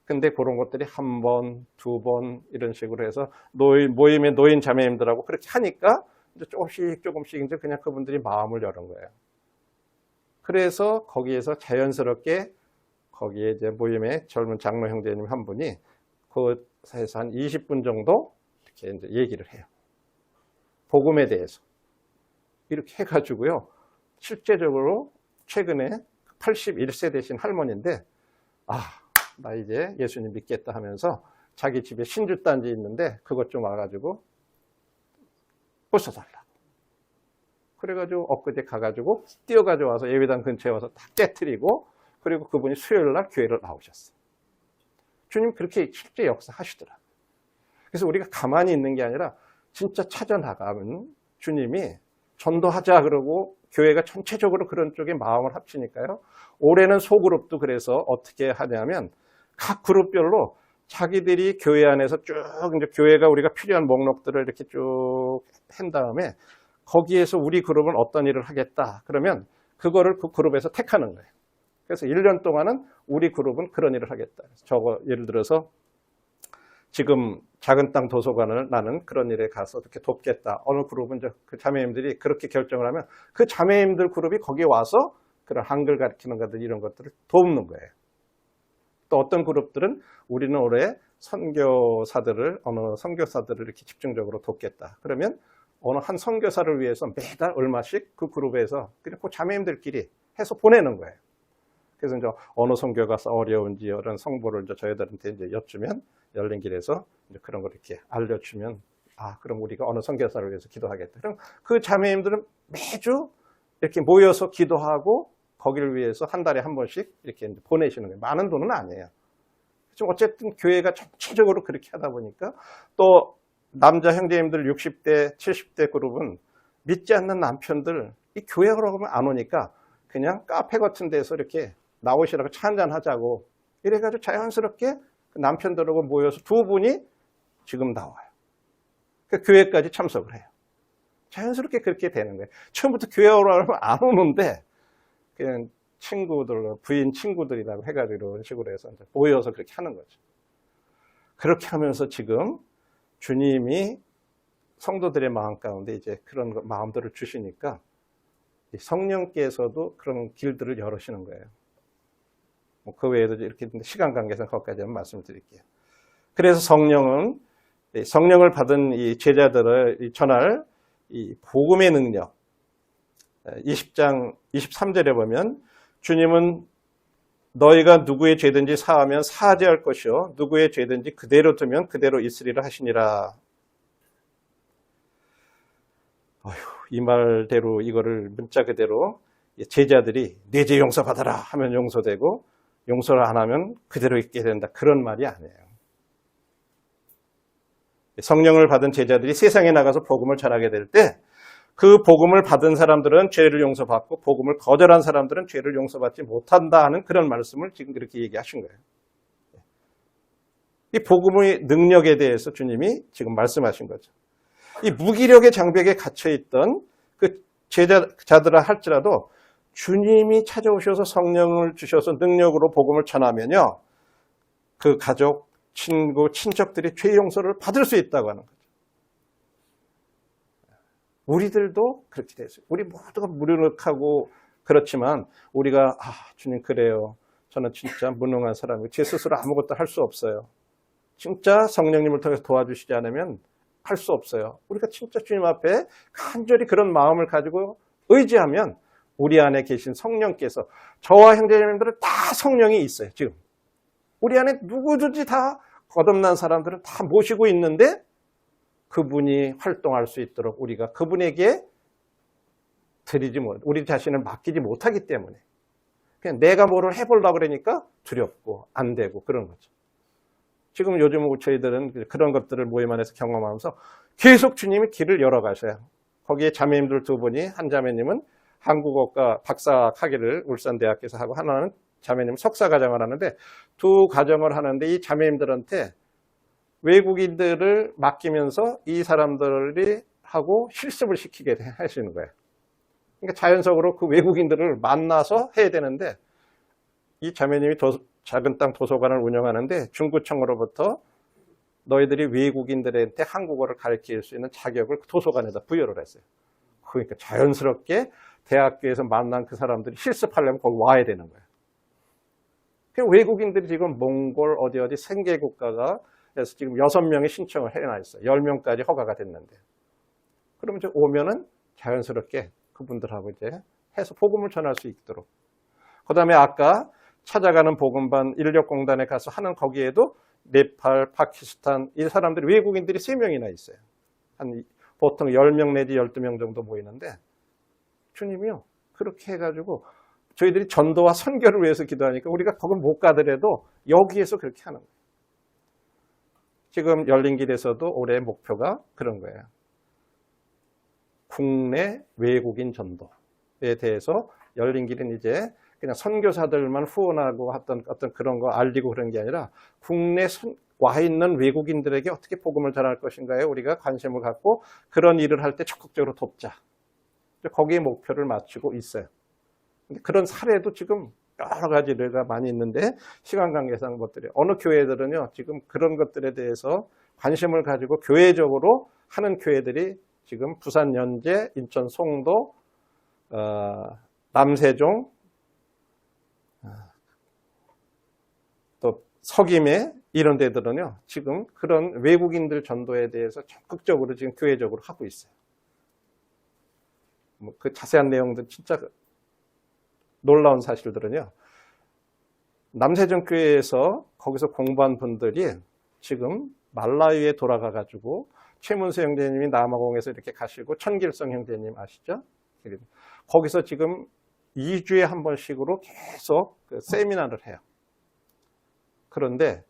근데 그런 것들이 한 번, 두 번 이런 식으로 해서 모임의 노인 자매님들하고 그렇게 하니까 이제 조금씩 이제 그냥 그분들이 마음을 여는 거예요. 그래서 거기에서 자연스럽게 거기에 이제 모임의 젊은 장로 형제님 한 분이 그사이에서 한 20분 정도 이렇게 이제 얘기를 해요. 복음에 대해서. 이렇게 해가지고요. 실제적으로 최근에 81세 되신 할머니인데, 나 이제 예수님 믿겠다 하면서 자기 집에 신주단지 있는데 그것 좀 와가지고 부숴달라고. 그래가지고 엊그제 가가지고 뛰어가지고 와서 예배당 근처에 와서 다 깨트리고, 그리고 그분이 수요일날 교회를 나오셨어요. 주님 그렇게 실제 역사하시더라고요. 그래서 우리가 가만히 있는 게 아니라 진짜 찾아나가면 주님이 전도하자 그러고 교회가 전체적으로 그런 쪽에 마음을 합치니까요. 올해는 소그룹도 그래서 어떻게 하냐면 각 그룹별로 자기들이 교회 안에서 쭉 이제 교회가 우리가 필요한 목록들을 이렇게 쭉 한 다음에 거기에서 우리 그룹은 어떤 일을 하겠다. 그러면 그거를 그 그룹에서 택하는 거예요. 그래서 1년 동안은 우리 그룹은 그런 일을 하겠다. 저거 예를 들어서 지금 작은 땅 도서관을 나는 그런 일에 가서 이렇게 돕겠다. 어느 그룹은 그 자매님들이 그렇게 결정을 하면 그 자매님들 그룹이 거기에 와서 그런 한글 가르치는 것들 이런 것들을 돕는 거예요. 또 어떤 그룹들은 우리는 올해 어느 선교사들을 이렇게 집중적으로 돕겠다. 그러면 어느 한 선교사를 위해서 매달 얼마씩 그 그룹에서 그냥 그 자매님들끼리 해서 보내는 거예요. 그래서 이제 어느 선교가 어려운지 이런 성보를 이제 저희들한테 이제 여쭈면 열린 길에서 이제 그런 걸 이렇게 알려주면 그럼 우리가 어느 선교사를 위해서 기도하겠다. 그럼 그 자매님들은 매주 이렇게 모여서 기도하고 거기를 위해서 한 달에 한 번씩 이렇게 보내시는 거예요. 많은 돈은 아니에요. 좀 어쨌든 교회가 전체적으로 그렇게 하다 보니까 또 남자 형제님들 60대, 70대 그룹은 믿지 않는 남편들 이 교회로 가면 안 오니까 그냥 카페 같은 데서 이렇게 나오시라고 차 한잔 하자고 이래가지고 자연스럽게 남편들하고 모여서 두 분이 지금 나와요. 그 교회까지 참석을 해요. 자연스럽게 그렇게 되는 거예요. 처음부터 교회 오라고 하면 안 오는데 그냥 부인 친구들이라고 해가지고 이런 식으로 해서 이제 모여서 그렇게 하는 거죠. 그렇게 하면서 지금 주님이 성도들의 마음 가운데 이제 그런 마음들을 주시니까 성령께서도 그런 길들을 열으시는 거예요. 그 외에도 이렇게 시간 관계상 거기까지 한번 말씀드릴게요. 그래서 성령을 받은 이 제자들을 전할 이 복음의 능력, 20장 23절에 보면 주님은 너희가 누구의 죄든지 사하면 사하지할 것이요 누구의 죄든지 그대로 두면 그대로 있으리라 하시니라. 이 말대로 이거를 문자 그대로 제자들이 내 죄 용서받아라 하면 용서되고 용서를 안 하면 그대로 있게 된다. 그런 말이 아니에요. 성령을 받은 제자들이 세상에 나가서 복음을 전하게 될 때 그 복음을 받은 사람들은 죄를 용서받고 복음을 거절한 사람들은 죄를 용서받지 못한다 하는 그런 말씀을 지금 그렇게 얘기하신 거예요. 이 복음의 능력에 대해서 주님이 지금 말씀하신 거죠. 이 무기력의 장벽에 갇혀있던 그 제자들아 할지라도 주님이 찾아오셔서 성령을 주셔서 능력으로 복음을 전하면요, 그 가족, 친구, 친척들이 죄 용서를 받을 수 있다고 하는 거죠. 우리들도 그렇게 됐어요. 우리 모두가 무력하고 그렇지만 우리가 주님 그래요. 저는 진짜 무능한 사람이고 제 스스로 아무것도 할 수 없어요. 진짜 성령님을 통해서 도와주시지 않으면 할 수 없어요. 우리가 진짜 주님 앞에 간절히 그런 마음을 가지고 의지하면 우리 안에 계신 성령께서, 저와 형제님들은 다 성령이 있어요. 지금 우리 안에 누구든지 다 거듭난 사람들은 다 모시고 있는데 그분이 활동할 수 있도록 우리가 그분에게 우리 자신을 맡기지 못하기 때문에 그냥 내가 뭐를 해보려고 그러니까 두렵고 안 되고 그런 거죠. 지금 요즘 저희들은 그런 것들을 모임 안에서 경험하면서 계속 주님이 길을 열어가셔요. 거기에 자매님들 두 분이, 한 자매님은 한국어과 박사 학위를 울산대학교에서 하고, 하나는 자매님은 석사과정을 하는데, 두 과정을 하는데 이 자매님들한테 외국인들을 맡기면서 이 사람들이 하고 실습을 시키게 하시는 거예요. 그러니까 자연적으로 그 외국인들을 만나서 해야 되는데, 이 자매님이 작은 땅 도서관을 운영하는데 중구청으로부터 너희들이 외국인들한테 한국어를 가르칠 수 있는 자격을 도서관에다 부여를 했어요. 그러니까 자연스럽게 대학교에서 만난 그 사람들이 실습하려면 거기 와야 되는 거예요. 외국인들이 지금 몽골 어디 생계 국가가 해서 지금 6명이 신청을 해놔 있어요. 10명까지 허가가 됐는데. 그러면 이제 오면은 자연스럽게 그분들하고 이제 해서 복음을 전할 수 있도록. 그 다음에 아까 찾아가는 복음반 인력공단에 가서 하는 거기에도 네팔, 파키스탄, 이 사람들이, 외국인들이 3명이나 있어요. 보통 10명 내지 12명 정도 모이는데, 주님이요, 그렇게 해가지고 저희들이 전도와 선교를 위해서 기도하니까 우리가 거기 못 가더라도 여기에서 그렇게 하는 거예요. 지금 열린길에서도 올해 목표가 그런 거예요. 국내 외국인 전도에 대해서 열린길은 이제 그냥 선교사들만 후원하고 어떤 그런 거 알리고 그런 게 아니라 국내 와 있는 외국인들에게 어떻게 복음을 전할 것인가에 우리가 관심을 갖고 그런 일을 할 때 적극적으로 돕자. 거기에 목표를 맞추고 있어요. 그런 사례도 지금 여러 가지가 많이 있는데 시간 관계상 것들이, 어느 교회들은요 지금 그런 것들에 대해서 관심을 가지고 교회적으로 하는 교회들이 지금 부산 연제, 인천 송도, 남세종, 또 석임에 이런 데들은요 지금 그런 외국인들 전도에 대해서 적극적으로 지금 교회적으로 하고 있어요. 그 자세한 내용들 진짜 놀라운 사실들은요, 남세종 교회에서 거기서 공부한 분들이 지금 말라위에 돌아가 가지고 최문수 형제님이 남아공에서 이렇게 가시고 천길성 형제님 아시죠? 거기서 지금 2주에 한 번씩으로 계속 그 세미나를 해요. 그런데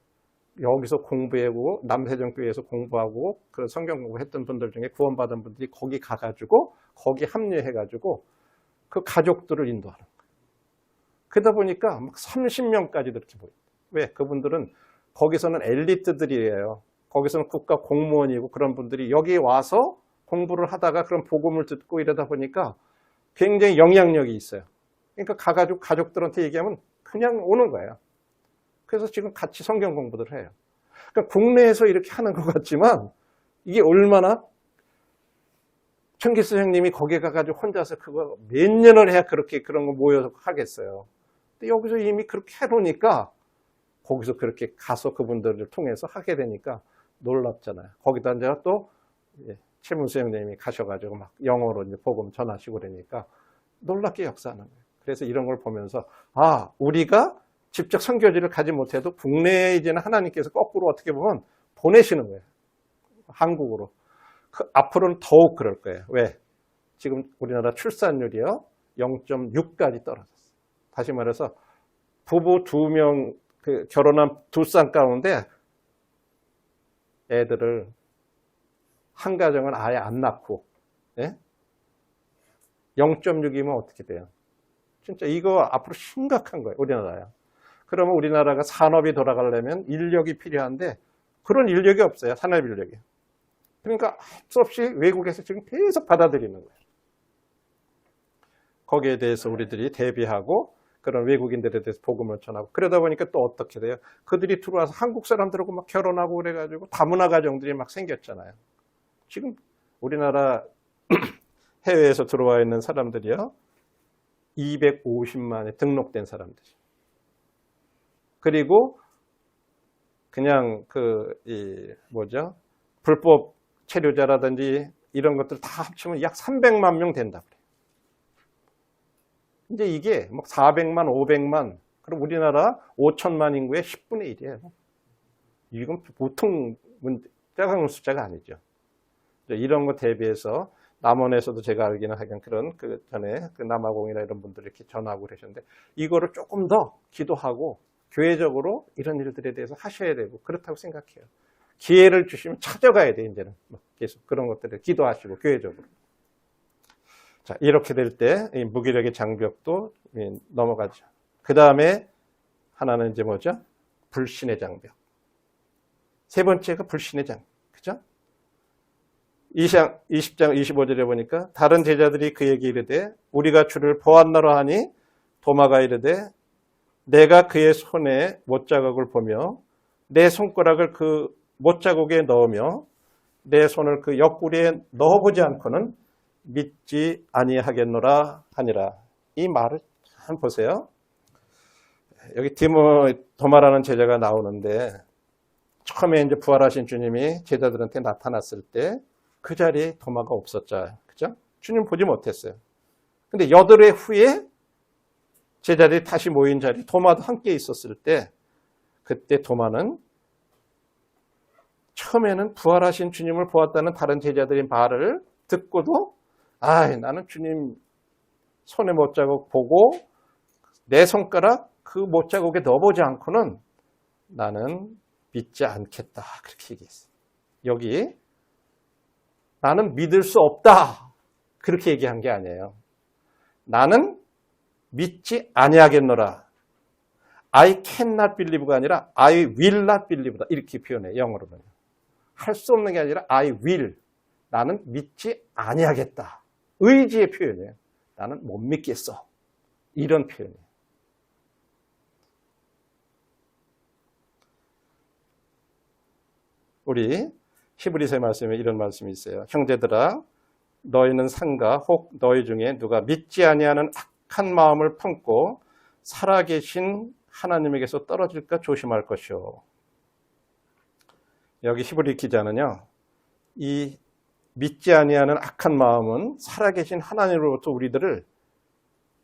여기서 공부하고 남세종 교회에서 공부하고 그 성경 공부했던 분들 중에 구원받은 분들이 거기 가가지고 거기 합류해가지고 그 가족들을 인도하는 거예요. 그러다 보니까 막 30명까지 이렇게 보여요. 왜? 그분들은 거기서는 엘리트들이에요. 거기서는 국가 공무원이고 그런 분들이 여기 와서 공부를 하다가 그런 복음을 듣고 이러다 보니까 굉장히 영향력이 있어요. 그러니까 가가지고 가족들한테 얘기하면 그냥 오는 거예요. 그래서 지금 같이 성경 공부를 해요. 그러니까 국내에서 이렇게 하는 것 같지만 이게 얼마나, 천기수 형님이 거기에 가가지고 혼자서 그거 몇 년을 해야 그렇게 그런 거 모여서 하겠어요. 근데 여기서 이미 그렇게 해놓으니까 거기서 그렇게 가서 그분들을 통해서 하게 되니까 놀랍잖아요. 거기다 이제 또 최문수 형님이 가셔가지고 막 영어로 이제 복음 전하시고 그러니까 놀랍게 역사하는 거예요. 그래서 이런 걸 보면서 우리가 직접 선교지를 가지 못해도 국내에 이제는 하나님께서 거꾸로 어떻게 보면 보내시는 거예요. 한국으로. 앞으로는 더욱 그럴 거예요. 왜? 지금 우리나라 출산율이요 0.6까지 떨어졌어요. 다시 말해서 부부 2명 결혼한 두 쌍 가운데 애들을 한 가정은 아예 안 낳고, 예? 0.6이면 어떻게 돼요? 진짜 이거 앞으로 심각한 거예요, 우리나라야. 그러면 우리나라가 산업이 돌아가려면 인력이 필요한데 그런 인력이 없어요, 산업 인력이. 그러니까 할 수 없이 외국에서 지금 계속 받아들이는 거예요. 거기에 대해서 우리들이 대비하고 그런 외국인들에 대해서 복음을 전하고 그러다 보니까 또 어떻게 돼요? 그들이 들어와서 한국 사람들하고 막 결혼하고 그래가지고 다문화 가정들이 막 생겼잖아요. 지금 우리나라 해외에서 들어와 있는 사람들이요. 250만에 등록된 사람들이. 그리고 그냥 불법 체류자라든지 이런 것들 다 합치면 약 300만 명 된다 그래요. 이제 이게 막 400만, 500만, 그럼 우리나라 5천만 인구의 10분의 1이에요. 이건 보통 작은 숫자가 아니죠. 이런 거 대비해서 남원에서도 제가 알기는 하긴 그런 전에 남아공이나 이런 분들이 이렇게 전하고 그러셨는데 이거를 조금 더 기도하고 교회적으로 이런 일들에 대해서 하셔야 되고 그렇다고 생각해요. 기회를 주시면 찾아가야 돼 이제는 계속 그런 것들을 기도하시고 교회적으로. 자, 이렇게 될 때 무기력의 장벽도 넘어가죠. 그 다음에 하나는 이제 뭐죠? 불신의 장벽. 세 번째가 불신의 장벽. 그죠? 20장 25절에 보니까 다른 제자들이 그에게 이르되 우리가 주를 보았나라 하니 도마가 이르되 내가 그의 손에 못자국을 보며 내 손가락을 그 못자국에 넣으며 내 손을 그 옆구리에 넣어보지 않고는 믿지 아니하겠노라 하니라. 이 말을 참 보세요. 여기 도마라는 제자가 나오는데 처음에 이제 부활하신 주님이 제자들한테 나타났을 때 그 자리에 도마가 없었죠. 그죠? 주님 보지 못했어요. 근데 8회 후에 제자들이 다시 모인 자리에 도마도 함께 있었을 때 그때 도마는 처음에는 부활하신 주님을 보았다는 다른 제자들의 말을 듣고도 나는 주님 손에 못자국 보고 내 손가락 그 못자국에 넣어보지 않고는 나는 믿지 않겠다. 그렇게 얘기했어요. 여기 나는 믿을 수 없다. 그렇게 얘기한 게 아니에요. 나는 믿지 아니하겠노라. I cannot believe가 아니라 I will not believe다. 이렇게 표현해요. 영어로는. 할 수 없는 게 아니라 I will. 나는 믿지 아니하겠다. 의지의 표현이에요. 나는 못 믿겠어. 이런 표현이에요. 우리 히브리서의 말씀에 이런 말씀이 있어요. 형제들아 너희는 상가 혹 너희 중에 누가 믿지 아니하는 악한 마음을 품고 살아계신 하나님에게서 떨어질까 조심할 것이요. 여기 히브리 기자는요. 이 믿지 아니하는 악한 마음은 살아계신 하나님으로부터 우리들을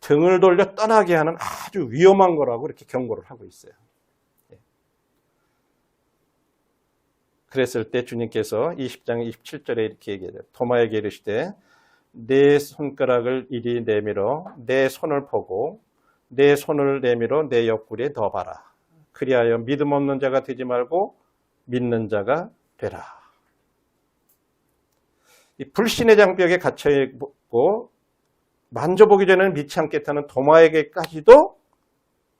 등을 돌려 떠나게 하는 아주 위험한 거라고 이렇게 경고를 하고 있어요. 그랬을 때 주님께서 20장 27절에 이렇게 얘기해요. 도마에게 이르시되 내 손가락을 이리 내밀어 내 손을 보고 내 손을 내밀어 내 옆구리에 넣어봐라. 그리하여 믿음 없는 자가 되지 말고 믿는 자가 되라. 이 불신의 장벽에 갇혀있고 만져보기 전에는 믿지 않겠다는 도마에게까지도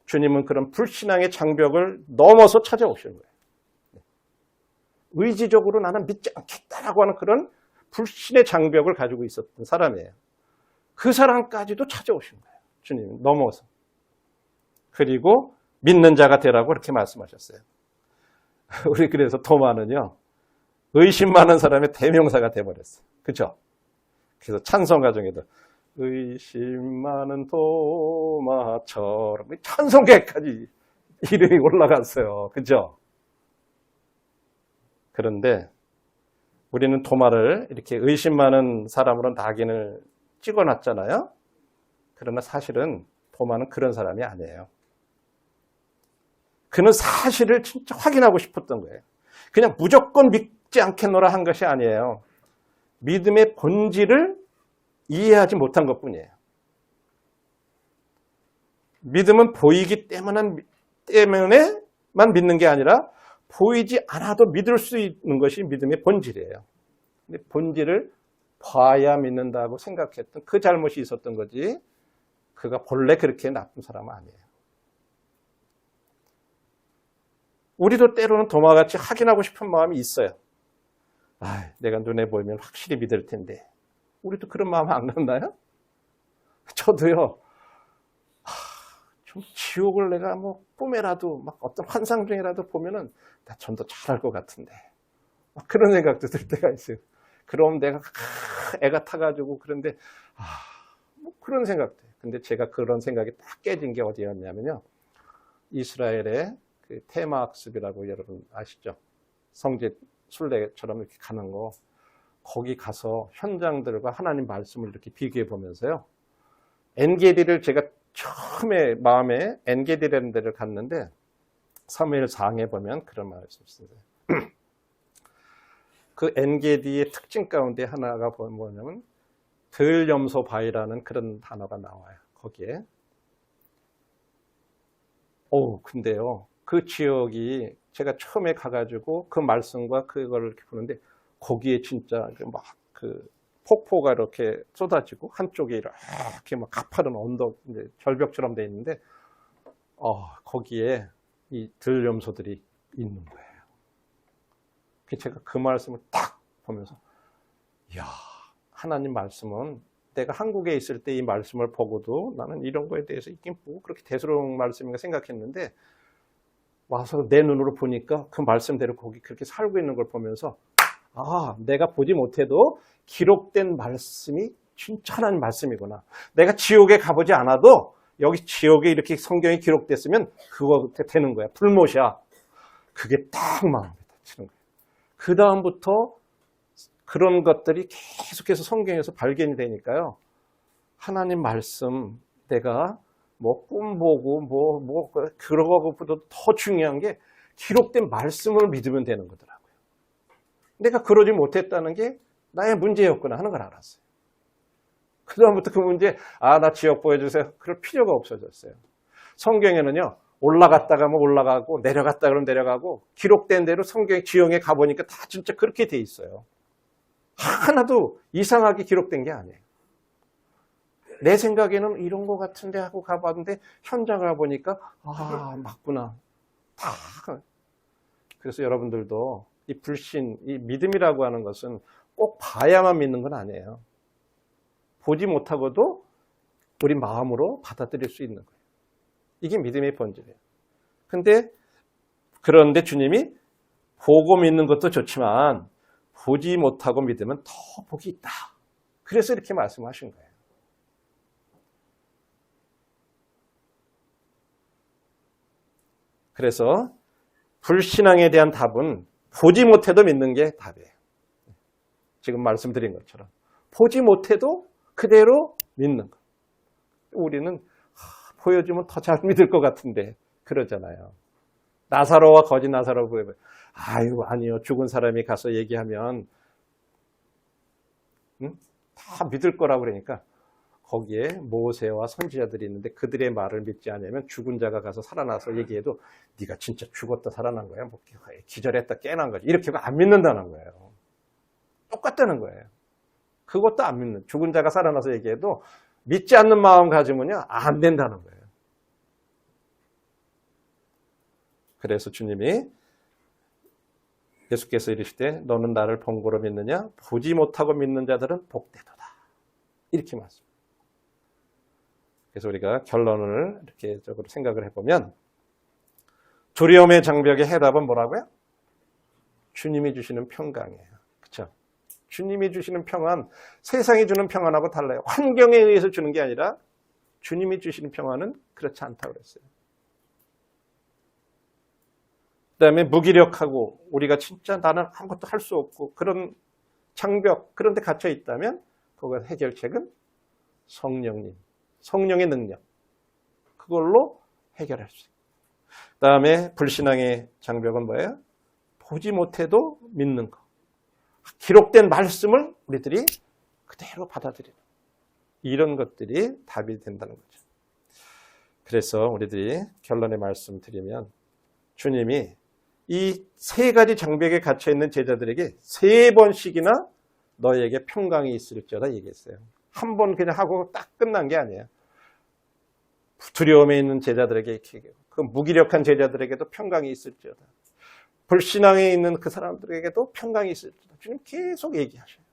주님은 그런 불신앙의 장벽을 넘어서 찾아오시는 거예요. 의지적으로 나는 믿지 않겠다라고 하는 그런 불신의 장벽을 가지고 있었던 사람이에요. 그 사람까지도 찾아오신 거예요. 주님은 넘어서. 그리고 믿는 자가 되라고 그렇게 말씀하셨어요. 우리 그래서 도마는요. 의심 많은 사람의 대명사가 돼버렸어요. 그렇죠? 그래서 찬송가 중에도 의심 많은 도마처럼 찬송가까지 이름이 올라갔어요. 그렇죠? 그런데 우리는 도마를 이렇게 의심 많은 사람으로 낙인을 찍어놨잖아요. 그러나 사실은 도마는 그런 사람이 아니에요. 그는 사실을 진짜 확인하고 싶었던 거예요. 그냥 무조건 믿지 않겠노라 한 것이 아니에요. 믿음의 본질을 이해하지 못한 것뿐이에요. 믿음은 보이기 때문에만 믿는 게 아니라 보이지 않아도 믿을 수 있는 것이 믿음의 본질이에요. 근데 본질을 봐야 믿는다고 생각했던 그 잘못이 있었던 거지 그가 본래 그렇게 나쁜 사람은 아니에요. 우리도 때로는 도마같이 확인하고 싶은 마음이 있어요. 내가 눈에 보이면 확실히 믿을 텐데 우리도 그런 마음 안 갖나요? 저도요, 좀 지옥을 내가 뭐 꿈에라도 막 어떤 환상 중이라도 보면은 나 좀 더 잘할 것 같은데. 막 그런 생각도 들 때가 있어요. 그럼 내가 애가 타가지고 그런데, 뭐 그런 생각도 해요. 근데 제가 그런 생각이 딱 깨진 게 어디였냐면요. 이스라엘의 그 테마학습이라고 여러분 아시죠? 성지 순례처럼 이렇게 가는 거. 거기 가서 현장들과 하나님 말씀을 이렇게 비교해 보면서요. 엔게디를 제가 처음에 마음에 엔게디라는 데를 갔는데 사무엘상에 보면 그런 말씀이 있어요. 그 엔게디의 특징 가운데 하나가 뭐냐면 들염소 바위라는 그런 단어가 나와요. 거기에. 근데요. 그 지역이 제가 처음에 가가지고 그 말씀과 그걸 이렇게 보는데 거기에 진짜 막 그 폭포가 이렇게 쏟아지고 한쪽에 이렇게 막 가파른 언덕, 이제 절벽처럼 돼 있는데 거기에 이 들염소들이 있는 거예요. 제가 그 말씀을 딱 보면서 이야, 하나님 말씀은 내가 한국에 있을 때 이 말씀을 보고도 나는 이런 거에 대해서 이게 뭐 그렇게 대수로운 말씀인가 생각했는데 와서 내 눈으로 보니까 그 말씀대로 거기 그렇게 살고 있는 걸 보면서 내가 보지 못해도 기록된 말씀이 진짜 하나님 말씀이구나. 내가 지옥에 가보지 않아도 여기 지옥에 이렇게 성경이 기록됐으면 그거 되는 거야. 불못이야. 그게 딱 마음에 닫히는 거예요. 그 다음부터 그런 것들이 계속해서 성경에서 발견이 되니까요. 하나님 말씀, 내가 뭐 꿈보고 그런 것보다 더 중요한 게 기록된 말씀을 믿으면 되는 거더라고요. 내가 그러지 못했다는 게 나의 문제였구나 하는 걸 알았어요. 그 다음부터 그 문제, 나 지옥 보여주세요. 그럴 필요가 없어졌어요. 성경에는요, 올라갔다가 뭐 올라가고 내려갔다 그러면 내려가고 기록된 대로 성경의 지형에 가보니까 다 진짜 그렇게 돼 있어요. 하나도 이상하게 기록된 게 아니에요. 내 생각에는 이런 거 같은데 하고 가봤는데 현장을 가보니까 맞구나. 그래서 여러분들도 이 불신, 이 믿음이라고 하는 것은 꼭 봐야만 믿는 건 아니에요. 보지 못하고도 우리 마음으로 받아들일 수 있는 거예요. 이게 믿음의 본질이에요. 그런데 주님이 보고 믿는 것도 좋지만 보지 못하고 믿으면 더 복이 있다. 그래서 이렇게 말씀하신 거예요. 그래서 불신앙에 대한 답은 보지 못해도 믿는 게 답이에요. 지금 말씀드린 것처럼 보지 못해도 그대로 믿는 것. 우리는 보여주면 더 잘 믿을 것 같은데 그러잖아요. 나사로와 거지 나사로 보여요. 아니요. 죽은 사람이 가서 얘기하면 다 믿을 거라고 그러니까 거기에 모세와 선지자들이 있는데 그들의 말을 믿지 않으면 죽은 자가 가서 살아나서 얘기해도 네가 진짜 죽었다 살아난 거야. 뭐 기절했다 깨난 거지. 이렇게 안 믿는다는 거예요. 똑같다는 거예요. 그것도 안 믿는. 죽은 자가 살아나서 얘기해도 믿지 않는 마음 가지면요 안 된다는 거예요. 그래서 주님이 예수께서 이르시되 너는 나를 본고로 믿느냐? 보지 못하고 믿는 자들은 복되도다. 이렇게 말씀. 그래서 우리가 결론을 이렇게 적으로 생각을 해보면 두려움의 장벽의 해답은 뭐라고요? 주님이 주시는 평강이에요. 그렇죠? 주님이 주시는 평안, 세상이 주는 평안하고 달라요. 환경에 의해서 주는 게 아니라 주님이 주시는 평안은 그렇지 않다고 그랬어요. 그 다음에 무기력하고 우리가 진짜 나는 아무것도 할 수 없고 그런 장벽, 그런 데 갇혀 있다면 그거 해결책은 성령님, 성령의 능력. 그걸로 해결할 수 있어요. 그 다음에 불신앙의 장벽은 뭐예요? 보지 못해도 믿는 거. 기록된 말씀을 우리들이 그대로 받아들이는 이런 것들이 답이 된다는 거죠. 그래서 우리들이 결론의 말씀 드리면 주님이 이 세 가지 장벽에 갇혀있는 제자들에게 3번씩이나 너에게 평강이 있을지어다 얘기했어요. 한 번 그냥 하고 딱 끝난 게 아니에요. 두려움에 있는 제자들에게 그 무기력한 제자들에게도 평강이 있을지어다. 불신앙에 있는 그 사람들에게도 평강이 있을지어다. 주님 계속 얘기하셔요.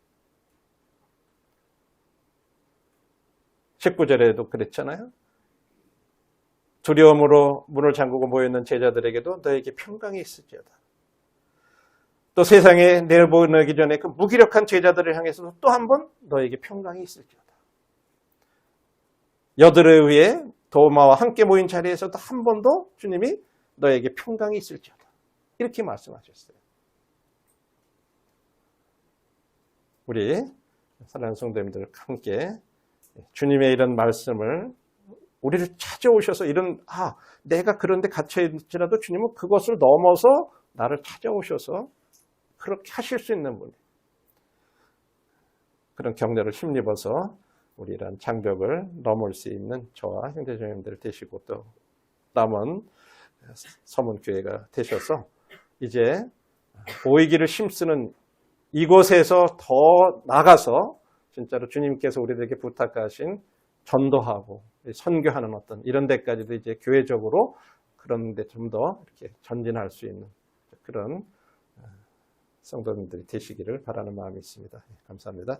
19절에도 그랬잖아요. 두려움으로 문을 잠그고 모여있는 제자들에게도 너에게 평강이 있을지어다. 또 세상에 내보내기 전에 그 무기력한 제자들을 향해서도 또 한 번 너에게 평강이 있을지어다. 여들에 의해 도마와 함께 모인 자리에서도 한 번 더 주님이 너에게 평강이 있을지어다. 이렇게 말씀하셨어요. 우리 사랑하는 성도님들 함께 주님의 이런 말씀을 우리를 찾아오셔서 내가 그런데 갇혀있지라도 주님은 그것을 넘어서 나를 찾아오셔서 그렇게 하실 수 있는 분이 그런 격려를 힘입어서 우리 이런 장벽을 넘을 수 있는 저와 형제자매님들 되시고 또 남은 서문교회가 되셔서 이제 보이기를 힘쓰는 이곳에서 더 나가서 진짜로 주님께서 우리들에게 부탁하신 전도하고 선교하는 어떤 이런 데까지도 이제 교회적으로 그런 데 좀 더 이렇게 전진할 수 있는 그런 성도님들이 되시기를 바라는 마음이 있습니다. 감사합니다.